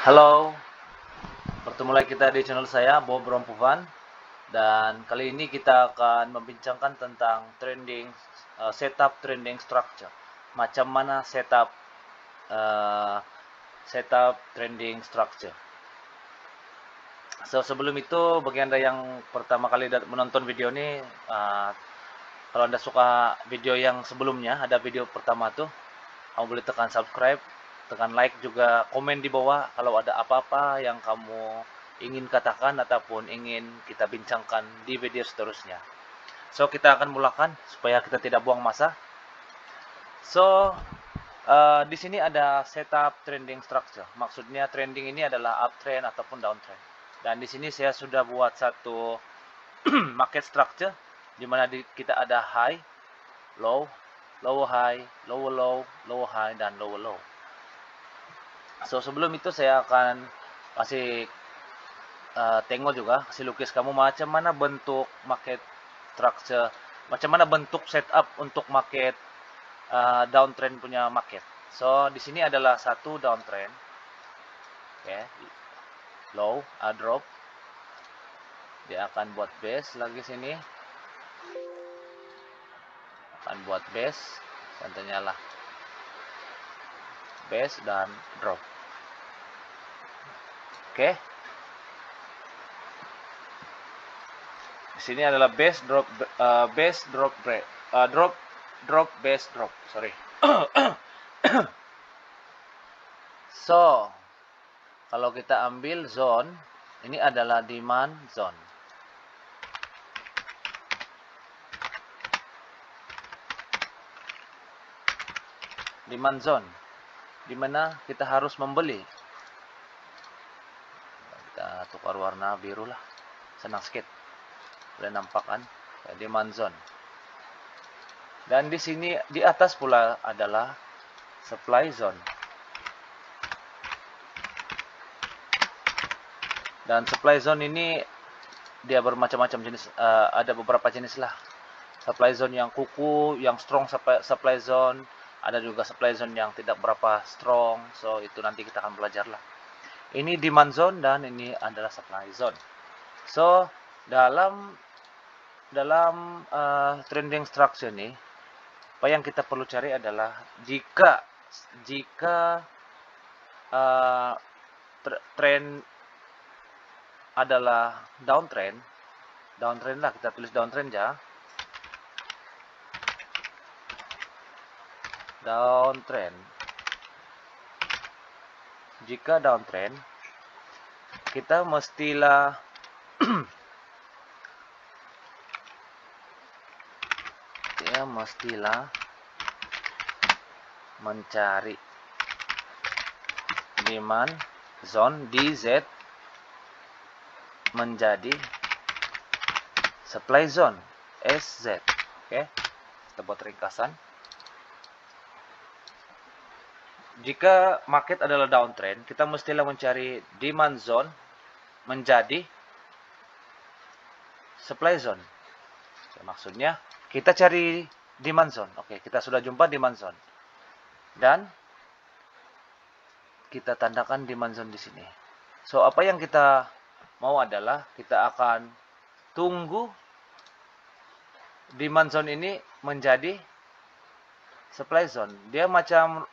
Halo, bertemu lagi kita di channel saya, Bob Rompuvan. Dan kali ini kita akan membincangkan tentang setup trending structure. Macam mana setup trending structure. So, sebelum itu, bagi Anda yang pertama kali menonton video ini, kalau Anda suka video yang sebelumnya, ada video pertama tuh, kamu boleh tekan subscribe, tekan like, juga komen di bawah kalau ada apa-apa yang kamu ingin katakan ataupun ingin kita bincangkan di video seterusnya. So, kita akan mulakan supaya kita tidak buang masa. So, di sini ada setup trending structure. Maksudnya trending ini adalah uptrend ataupun downtrend. Dan di sini saya sudah buat satu market structure di mana kita ada high, low, lower high, lower low, lower high, dan lower low. So, sebelum itu saya akan kasih tengok juga, kasih lukis kamu macam mana bentuk market structure, macam mana bentuk setup untuk market downtrend punya market. So, di sini adalah satu downtrend, okay. Low, drop, dia akan buat base lagi sini, akan buat base, contohnya lah base dan drop. Oke. Di sini adalah base drop break, drop base drop. Sorry. So, kalau kita ambil zone, ini adalah demand zone. Demand zone, di mana kita harus membeli. Kita tukar warna biru lah, senang sedikit. Boleh nampak kan? Demand zone. Dan di sini di atas pula adalah supply zone. Dan supply zone ini dia bermacam-macam jenis, ada beberapa jenis lah. Supply zone yang kuku, yang strong supply zone, ada juga supply zone yang tidak berapa strong. So, itu nanti kita akan belajar lah. Ini demand zone dan ini adalah supply zone. So, dalam trending structure ini, apa yang kita perlu cari adalah jika trend adalah downtrend lah, kita tulis downtrend ya. Downtrend. Jika downtrend, kita mestilah mencari demand zone DZ menjadi supply zone SZ. Oke. Kita buat ringkasan. Jika market adalah downtrend, kita mestilah mencari demand zone menjadi supply zone. Maksudnya, kita cari demand zone. Oke, kita sudah jumpa demand zone. Dan kita tandakan demand zone di sini. So, apa yang kita mau adalah kita akan tunggu demand zone ini menjadi supply zone. Dia macam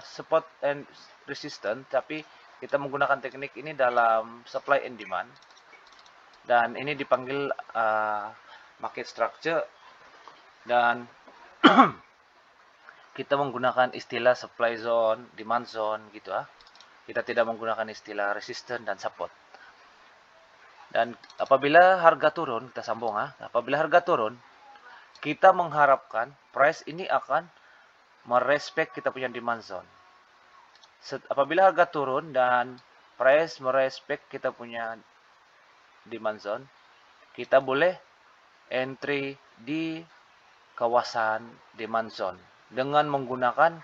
support and resistance, tapi kita menggunakan teknik ini dalam supply and demand. Dan ini dipanggil market structure. Dan kita menggunakan istilah supply zone, demand zone gitu ah. Kita tidak menggunakan istilah resistance dan support. Dan apabila harga turun, kita sambung ah. Apabila harga turun, kita mengharapkan price ini akan merespek kita punya demand zone. Apabila harga turun dan price merespek kita punya demand zone, kita boleh entry di kawasan demand zone dengan menggunakan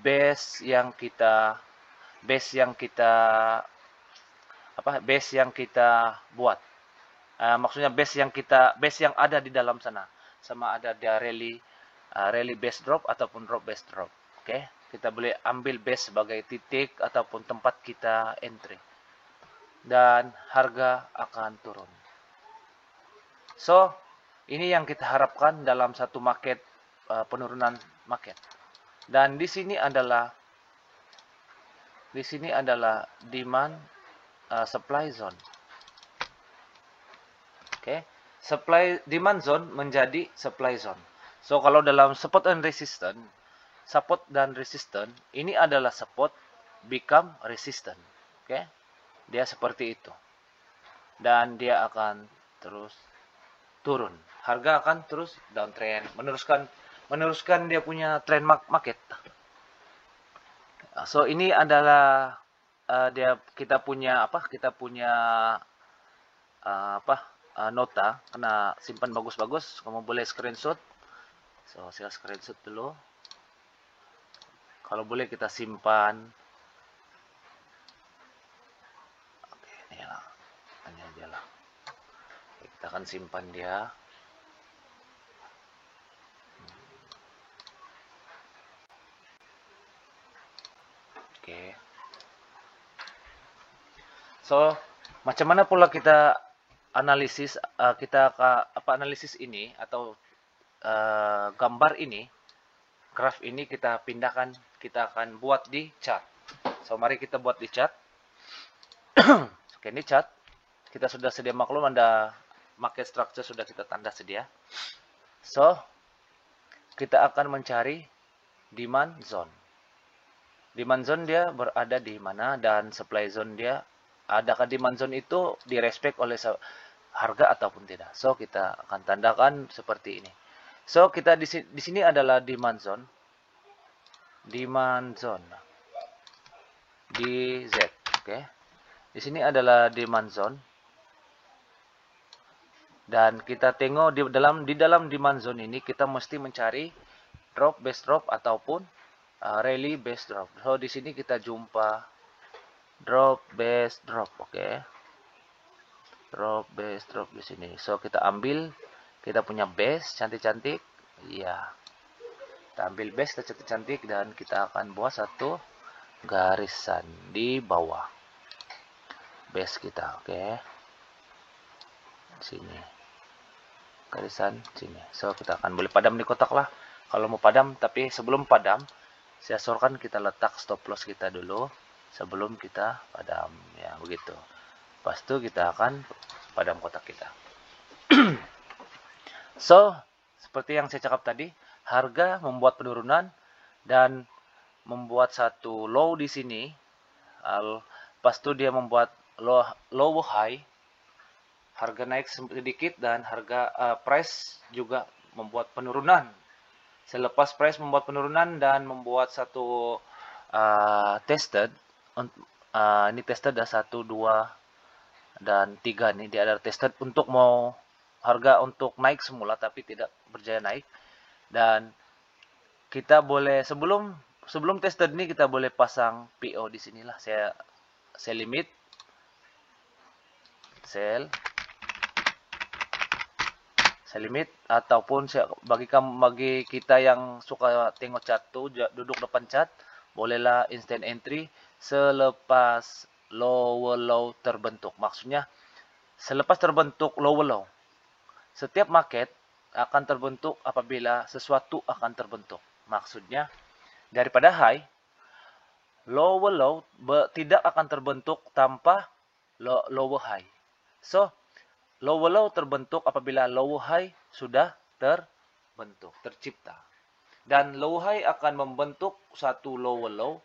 base yang kita buat. Maksudnya base yang ada di dalam sana, sama ada dia rally base drop ataupun drop base drop. Oke, kita boleh ambil base sebagai titik ataupun tempat kita entry. Dan harga akan turun. So, ini yang kita harapkan dalam satu market, penurunan market. Dan di sini adalah demand supply zone. Oke, demand zone menjadi supply zone. So kalau dalam support dan resistance, ini adalah support become resistant. Oke, dia seperti itu. Dan dia akan terus turun. Harga akan terus downtrend, meneruskan dia punya trend market. So ini adalah kita punya nota, kena simpan bagus-bagus. Kamu boleh screenshot. So saya screenshot dulu. Kalau boleh kita simpan. Oke, ini lah, hanya aja lah. Kita akan simpan dia. Oke. So, macam mana pula kita analisis analisis ini atau gambar ini, graf ini kita pindahkan, kita akan buat di chart. So, mari kita buat di chart. Oke, ini chart. Kita sudah sedia maklum, ada market structure sudah kita tanda sedia. So, kita akan mencari demand zone. Demand zone dia berada di mana, dan supply zone dia, adakah demand zone itu direspek oleh harga ataupun tidak. So, kita akan tandakan seperti ini. So, kita di sini adalah demand zone. Demand zone. DZ, oke. Di sini adalah demand zone. Dan kita tengok di dalam demand zone ini kita mesti mencari drop, base drop ataupun rally base drop. So, di sini kita jumpa drop, base drop, oke. Drop, base drop di sini. So, kita ambil, kita punya base cantik-cantik. Iya. Kita ambil base cantik-cantik dan kita akan buat satu garisan di bawah base kita, oke. Sini. Garisan sini. So, kita akan boleh padam di kotak lah. Kalau mau padam, tapi sebelum padam, saya sarankan kita letak stop loss kita dulu sebelum kita padam, ya begitu. Lepas itu kita akan padam kotak kita. So, seperti yang saya cakap tadi, harga membuat penurunan dan membuat satu low di sini. Lepas itu dia membuat low high, harga naik sedikit, dan harga price juga membuat penurunan. Selepas price membuat penurunan dan membuat satu tested, ini tested ada 1, 2, dan 3 nih. Dia ada tested untuk mau harga untuk naik semula tapi tidak berjaya naik. Dan kita boleh sebelum tested ini kita boleh pasang PO di sinilah. Saya limit sell. Limit, ataupun bagi kita yang suka tengok chart tuh, duduk depan chart, bolehlah instant entry selepas lower low terbentuk. Maksudnya selepas terbentuk lower low, setiap market akan terbentuk apabila sesuatu akan terbentuk. Maksudnya daripada high, lower low tidak akan terbentuk tanpa lower high. So, lower low terbentuk apabila lower high sudah tercipta. Dan lower high akan membentuk satu lower low,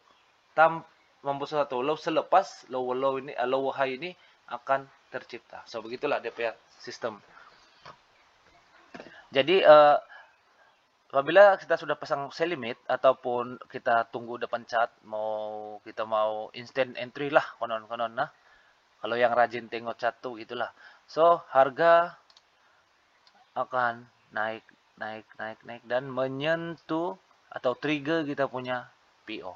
selepas lower high ini akan tercipta. So, begitulah dia punya sistem. Jadi, apabila kita sudah pasang sell limit ataupun kita tunggu depan chart, kita mau instant entry lah konon-konon nah. Kalau yang rajin tengok chart tuh gitulah. So, harga akan naik dan menyentuh atau trigger kita punya PO.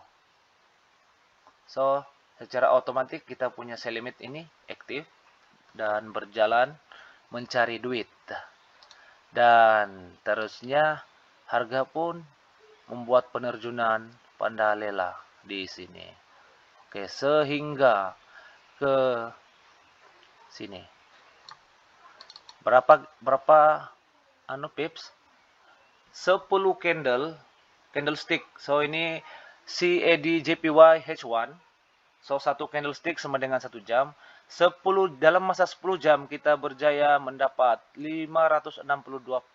So, secara otomatis kita punya sell limit ini aktif dan berjalan mencari duit. Dan terusnya harga pun membuat penerjunan Pandalela di sini. Oke, sehingga ke sini. Berapa pips? 10 candlestick. So ini CAD JPY H1. So satu candlestick sama dengan 1 jam. Dalam masa 10 jam kita berjaya mendapat 562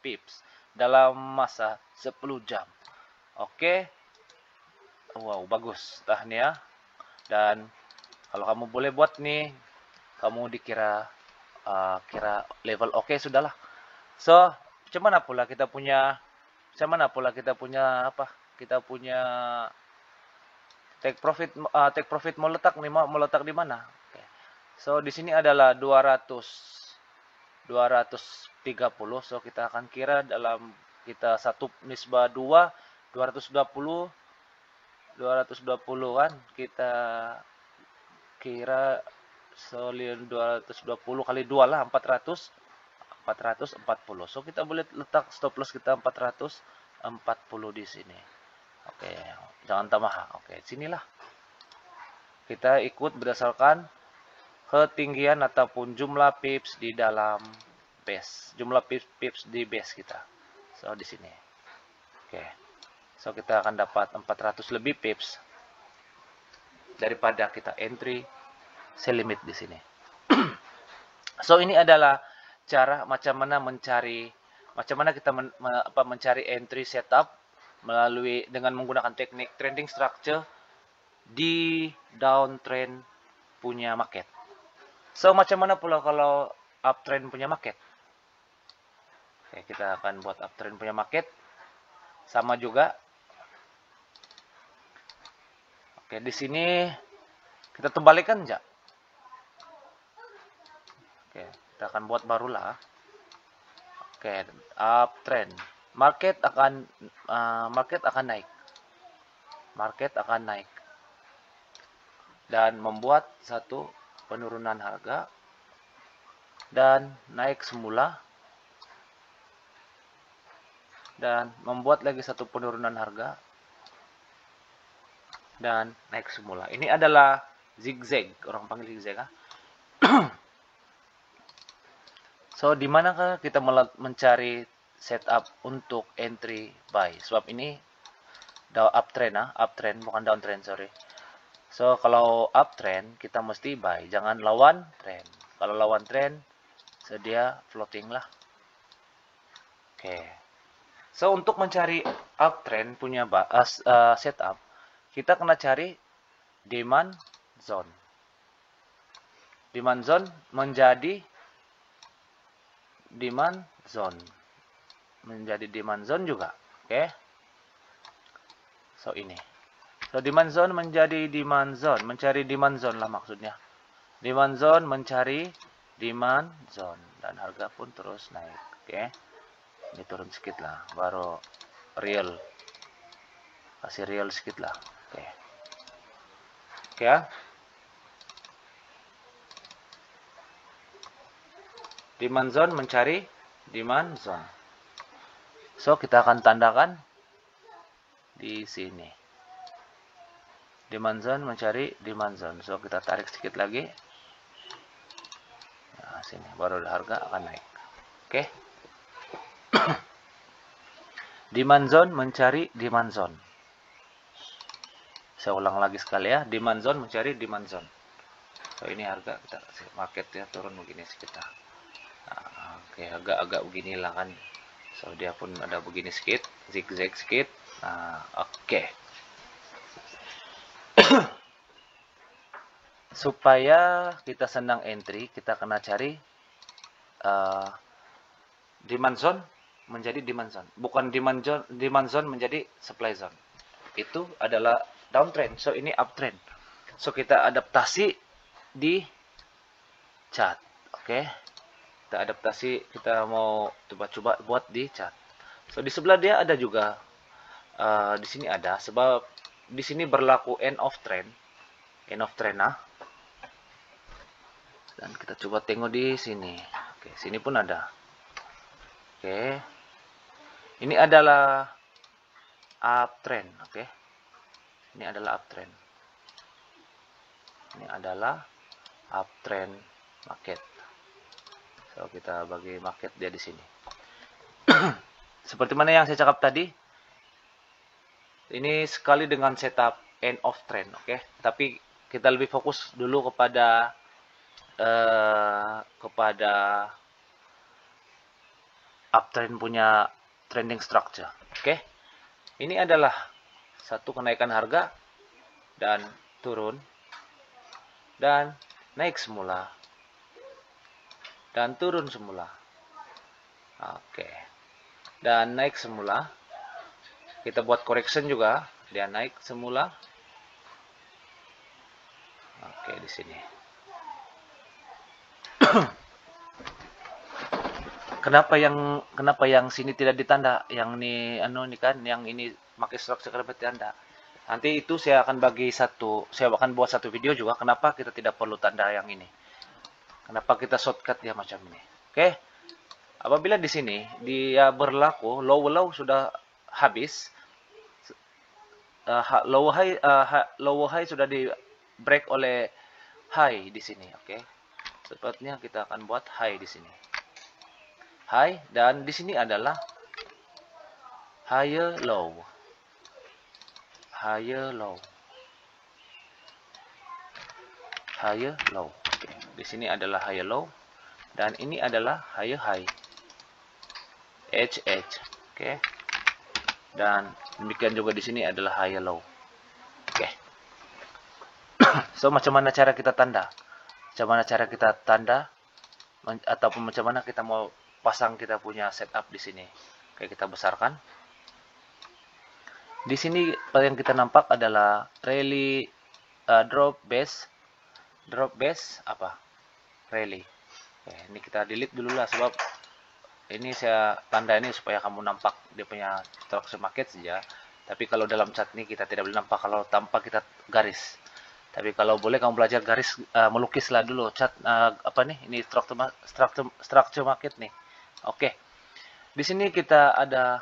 pips dalam masa 10 jam. Oke. Wow, bagus tah nih ya. Dan kalau kamu boleh buat nih, kamu dikira kira level oke sudahlah. So, macam mana pula kita punya apa? Kita punya take profit mau letak di mana? Oke. So, di sini adalah 230. So, kita akan kira dalam kita satu nisbah 220 kan kita kira 220 kali 2 lah 440. So kita boleh letak stop loss kita 440 di sini. Oke, jangan tambah. Oke, sinilah. Kita ikut berdasarkan ketinggian ataupun jumlah pips di dalam base. Jumlah pips di base kita. So di sini. Oke. So kita akan dapat 400 lebih pips daripada kita entry sell limit di sini. So ini adalah cara macam mana kita mencari entry setup dengan menggunakan teknik trending structure di downtrend punya market. So macam mana pula kalau uptrend punya market? Oke, kita akan buat uptrend punya market. Sama juga. Oke, di sini kita kembalikan aja. Oke, kita akan buat barulah. Oke, uptrend. Market akan naik. Market akan naik. Dan membuat satu penurunan harga dan naik semula. Dan membuat lagi satu penurunan harga dan naik semula. Ini adalah zigzag, orang panggil zigzag. So, di manakah kita mencari setup untuk entry buy? Sebab ini uptrend bukan downtrend, sorry. So, kalau uptrend kita mesti buy, jangan lawan trend. Kalau lawan trend, sedia floating lah. Oke. So, untuk mencari uptrend punya setup, kita kena cari demand zone. Demand zone menjadi demand zone. Menjadi demand zone juga. Oke. So, ini. So, demand zone menjadi demand zone. Mencari demand zone lah maksudnya. Demand zone mencari demand zone. Dan harga pun terus naik. Oke. Ini turun sedikit lah. Baru real. Kasih real sedikit lah. Oke. Oke ya. Demand zone mencari demand zone. So, kita akan tandakan di sini. Demand zone mencari demand zone. So, kita tarik sedikit lagi. Nah, sini. Baru harga akan naik. Oke. Demand zone mencari demand zone. Saya ulang lagi sekali ya. Demand zone mencari demand zone. So, ini harga kita marketnya turun begini sekitar. Nah, oke, agak-agak begini lah kan. So, dia pun ada begini sedikit. Zigzag sedikit. Nah, oke. Supaya kita senang entry, kita kena cari demand zone menjadi demand zone. Bukan demand zone menjadi supply zone. Itu adalah downtrend. So, ini uptrend. So, kita adaptasi di chart. Oke. Kita adaptasi, kita mau coba-coba buat di chart. So, di sebelah dia ada juga. Di sini ada. Sebab di sini berlaku end of trend. End of trend, nah. Dan kita coba tengok di sini. Oke, sini pun ada. Oke. Ini adalah uptrend, oke. Ini adalah uptrend. Ini adalah uptrend market. So kita bagi market dia di sini. Seperti mana yang saya cakap tadi, ini sekali dengan setup end of trend, oke? Tapi kita lebih fokus dulu kepada uptrend punya trending structure, oke? Ini adalah satu kenaikan harga dan turun dan naik semula dan turun semula, oke, dan naik semula. Kita buat correction juga, dia naik semula, oke, di sini. Kenapa yang sini tidak ditanda, yang ini kan, yang ini pakai structure kenapa ditanda? Nanti itu saya akan buat satu video juga kenapa kita tidak perlu tanda yang ini. Kenapa kita shortcut dia macam ini. Oke. Apabila di sini dia berlaku low sudah habis, low high sudah di break oleh high di sini, oke. Sepertinya kita akan buat high di sini. High, dan di sini adalah higher low. Higher low. Higher low. Oke. Di sini adalah higher low dan ini adalah higher high. Edge. Oke. Dan demikian juga di sini adalah higher low. Oke. So macam mana cara kita tanda? Macam mana cara kita tanda ataupun macam mana kita mau pasang kita punya setup di sini. Oke, kita besarkan. Di sini yang kita nampak adalah rally drop base apa? Rally. Oke, ini kita delete dulu lah sebab ini saya tanda ini supaya kamu nampak dia punya structure market saja. Tapi kalau dalam chart ini kita tidak boleh nampak kalau tanpa kita garis. Tapi kalau boleh kamu belajar garis, melukislah dulu chart ini structure market nih. Oke. Di sini kita ada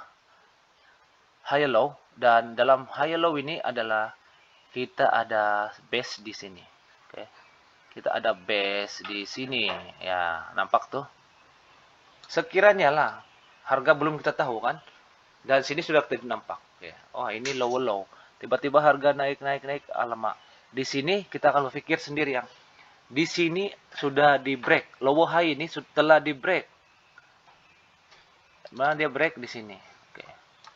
higher low dan dalam higher low ini adalah kita ada base di sini. Oke. Kita ada base di sini. Ya, nampak tuh. Sekiranya lah harga belum kita tahu kan. Dan sini sudah tidak nampak. Oke. Oh, ini low. Tiba-tiba harga naik. Alamak. Di sini kita akan berpikir sendiri yang di sini sudah di break. Low high ini telah di break. Mana dia break di sini. Oke.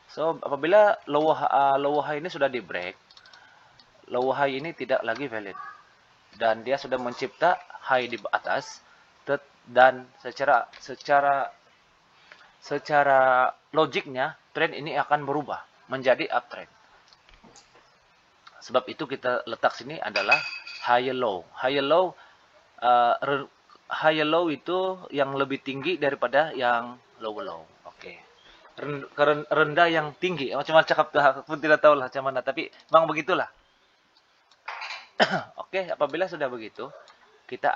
So apabila low high ini sudah di break, low high ini tidak lagi valid dan dia sudah mencipta high di atas dan secara logiknya trend ini akan berubah menjadi uptrend. Sebab itu kita letak sini adalah higher low. Higher low itu yang lebih tinggi daripada yang low. Oke. Rendah yang tinggi. Macam mana cakap pun tidak tahu lah macam mana, tapi memang begitulah. Oke, apabila sudah begitu, kita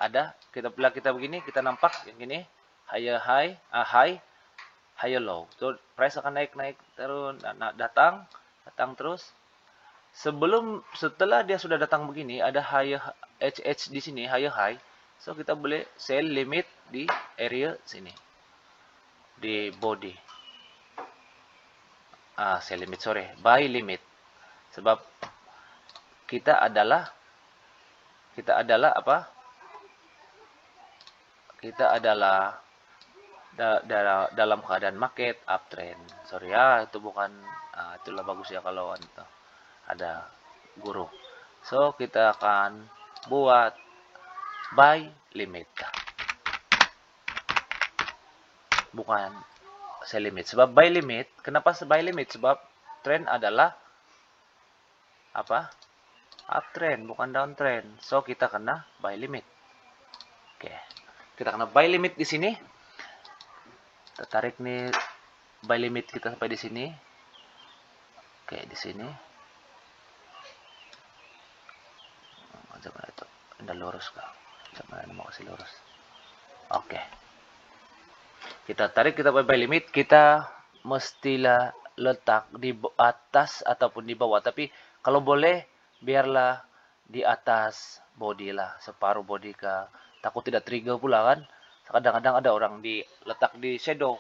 begini, kita nampak yang gini, higher high, higher low. So price akan naik turun, datang terus. Setelah dia sudah datang begini, ada higher HH di sini, higher high. So kita boleh sell limit di area sini. Di body. Sell limit, buy limit. Sebab kita adalah apa? Kita adalah dalam keadaan market uptrend. Itu bukan itulah bagus ya kalau ada guru. So kita akan buat buy limit. Bukan sell limit. Sebab buy limit, kenapa buy limit? Sebab trend adalah apa? Uptrend, bukan downtrend. So kita kena buy limit. Oke. Kita kena buy limit di sini. Kita tarik nih buy limit kita sampai di sini. Oke, di sini. Macam mana itu? Anda lurus kah? Macam mana mau kasih lurus? Oke. Kita tarik, kita buy limit, kita mestilah letak di atas ataupun di bawah. Tapi kalau boleh biarlah di atas body lah, separuh body kah. Takut tidak trigger pula kan. Kadang-kadang ada orang diletak di shadow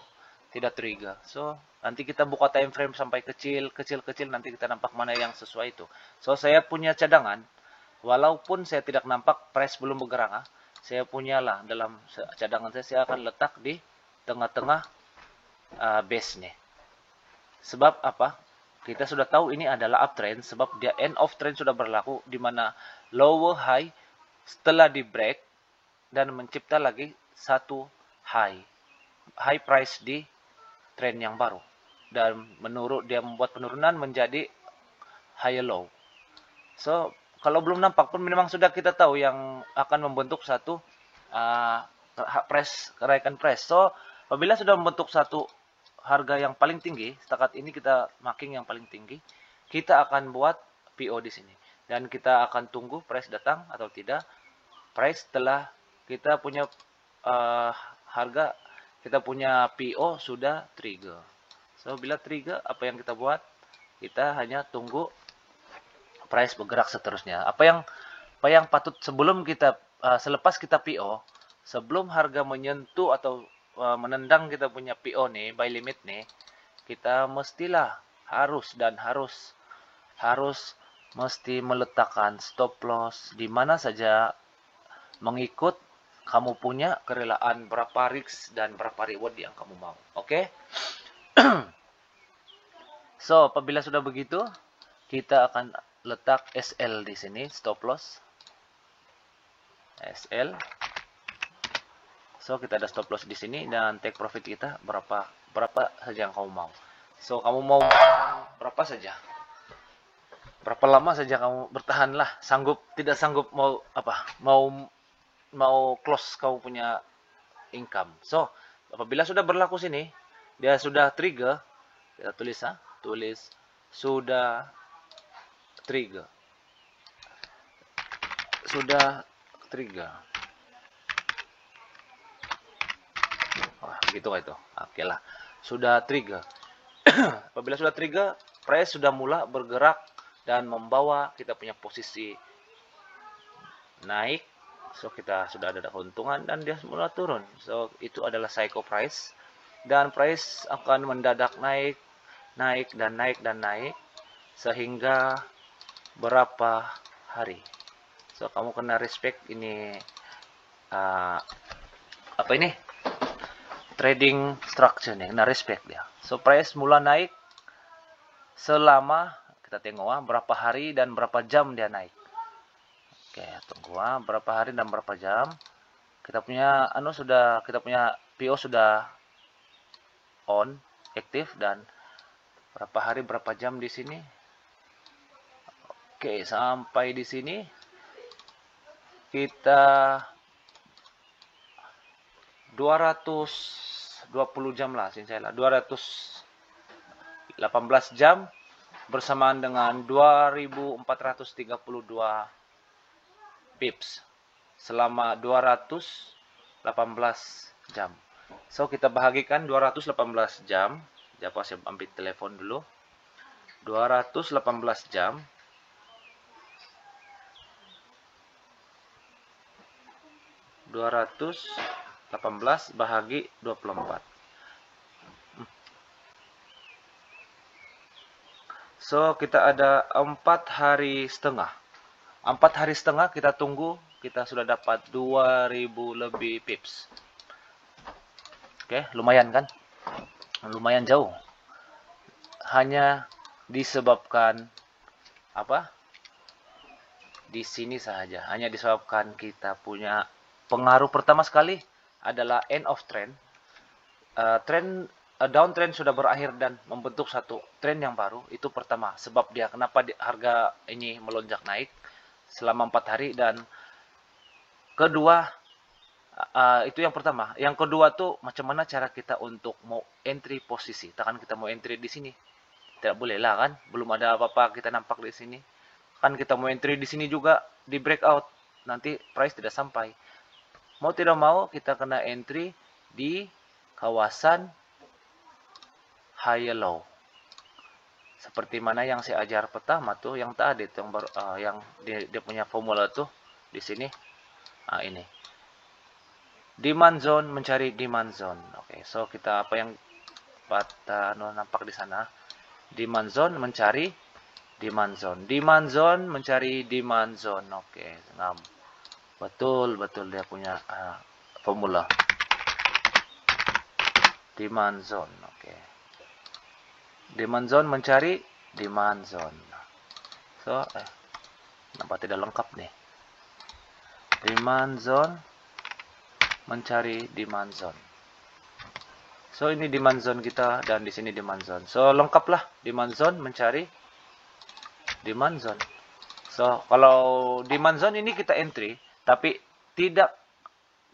tidak trigger. So nanti kita buka time frame sampai kecil, nanti kita nampak mana yang sesuai itu. So saya punya cadangan, walaupun saya tidak nampak price belum bergerak, saya punya lah dalam cadangan saya akan letak di tengah-tengah base nih. Sebab apa? Kita sudah tahu ini adalah uptrend sebab dia end of trend sudah berlaku di mana lower high setelah di break dan mencipta lagi satu high price di trend yang baru, dan dia membuat penurunan menjadi higher low. So kalau belum nampak pun memang sudah kita tahu yang akan membentuk satu kenaikan price. So apabila sudah membentuk satu harga yang paling tinggi, setakat ini kita marking yang paling tinggi, kita akan buat PO di sini dan kita akan tunggu price datang atau tidak. Price setelah kita punya harga, kita punya PO sudah trigger. So bila trigger, apa yang kita buat? Kita hanya tunggu price bergerak seterusnya. Apa yang patut sebelum kita selepas kita PO, sebelum harga menyentuh atau menendang kita punya PO nih, buy limit nih, kita mestilah harus mesti meletakkan stop loss di mana saja, mengikut kamu punya kerelaan berapa risk dan berapa reward yang kamu mau. Oke? So, apabila sudah begitu, kita akan letak SL di sini, stop loss. SL. So, kita ada stop loss di sini dan take profit kita berapa saja yang kamu mau. So, kamu mau berapa saja? Berapa lama saja kamu bertahanlah, tidak sanggup mau close kamu punya income. So, apabila sudah berlaku sini, dia sudah trigger, kita tulis sudah trigger. Wah, gitu kan itu. Oke lah. Sudah trigger. Apabila sudah trigger, price sudah mulai bergerak dan membawa kita punya posisi naik. So kita sudah ada keuntungan dan dia mulai turun. So itu adalah psycho price, dan price akan mendadak naik sehingga berapa hari. So kamu kena respect ini trading structure nih, kena respect dia. So price mulai naik selama kita tengok berapa hari dan berapa jam dia naik. Oke, tunggu berapa hari dan berapa jam. Kita punya PO sudah on, aktif, dan berapa hari berapa jam di sini. Oke, sampai di sini kita 220 jam lah, 218 jam bersamaan dengan 2432 pips selama 218 jam. So kita bahagikan 218 jam. Siapa saya ambil telepon dulu. 218 jam. bahagi 24. So kita ada 4 hari setengah. 4 hari setengah kita tunggu, kita sudah dapat 2000 lebih pips. Oke, lumayan kan? Lumayan jauh. Hanya disebabkan di sini saja. Hanya disebabkan kita punya pengaruh pertama sekali adalah end of trend. Downtrend sudah berakhir dan membentuk satu trend yang baru. Itu pertama, sebab dia kenapa harga ini melonjak naik selama 4 hari. Dan kedua, itu yang pertama. Yang kedua tuh macam mana cara kita untuk mau entry posisi. Takkan kita mau entry di sini, tidak boleh lah kan, belum ada apa-apa kita nampak di sini kan. Kita mau entry di sini juga di breakout, nanti price tidak sampai. Mau tidak mau kita kena entry di kawasan higher low. seperti mana yang saya ajar pertama tuh, yang tadi tuh, yang baru yang dia punya formula tuh di sini. Ini demand zone, mencari demand zone. Oke, so kita apa yang nampak di sana, demand zone mencari demand zone, demand zone mencari demand zone. Oke, nah, betul dia punya formula demand zone. Oke, demand zone mencari demand zone. So nampak tidak lengkap nih. Demand zone mencari demand zone. So ini demand zone kita dan di sini demand zone. So lengkaplah demand zone mencari demand zone. So kalau demand zone ini kita entry, tapi tidak,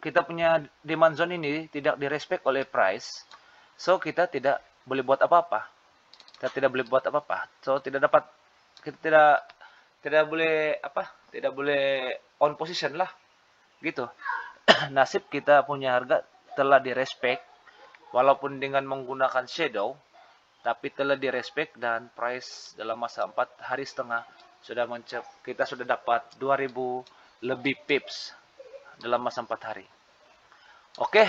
kita punya demand zone ini tidak direspect oleh price. So kita tidak boleh buat apa-apa. Kita tidak boleh buat apa-apa. So tidak dapat, kita tidak boleh tidak boleh on position lah. Gitu. Nasib kita punya harga telah direspect walaupun dengan menggunakan shadow, tapi telah direspect dan price dalam masa 4 hari setengah kita sudah dapat 2000 lebih pips dalam masa 4 hari. Oke,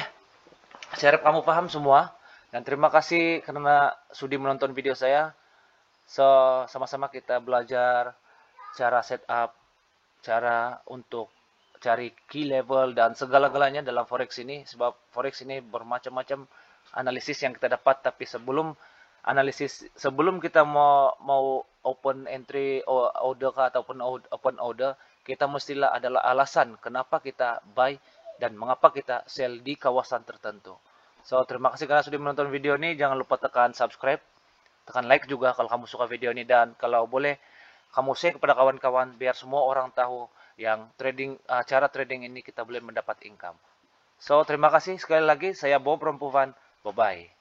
saya harap kamu paham semua dan terima kasih karena sudi menonton video saya. So, sama-sama kita belajar cara setup, cara untuk cari key level dan segala-galanya dalam forex ini, sebab forex ini bermacam-macam analisis yang kita dapat. Tapi sebelum kita mau open entry order ataupun open order, kita mestilah adalah alasan kenapa kita buy dan mengapa kita sell di kawasan tertentu. So terima kasih karena sudah menonton video ini. Jangan lupa tekan subscribe, tekan like juga kalau kamu suka video ini, dan kalau boleh kamu share kepada kawan-kawan biar semua orang tahu yang cara trading ini kita boleh mendapat income. So terima kasih sekali lagi, saya Bob Rompuvan, bye bye.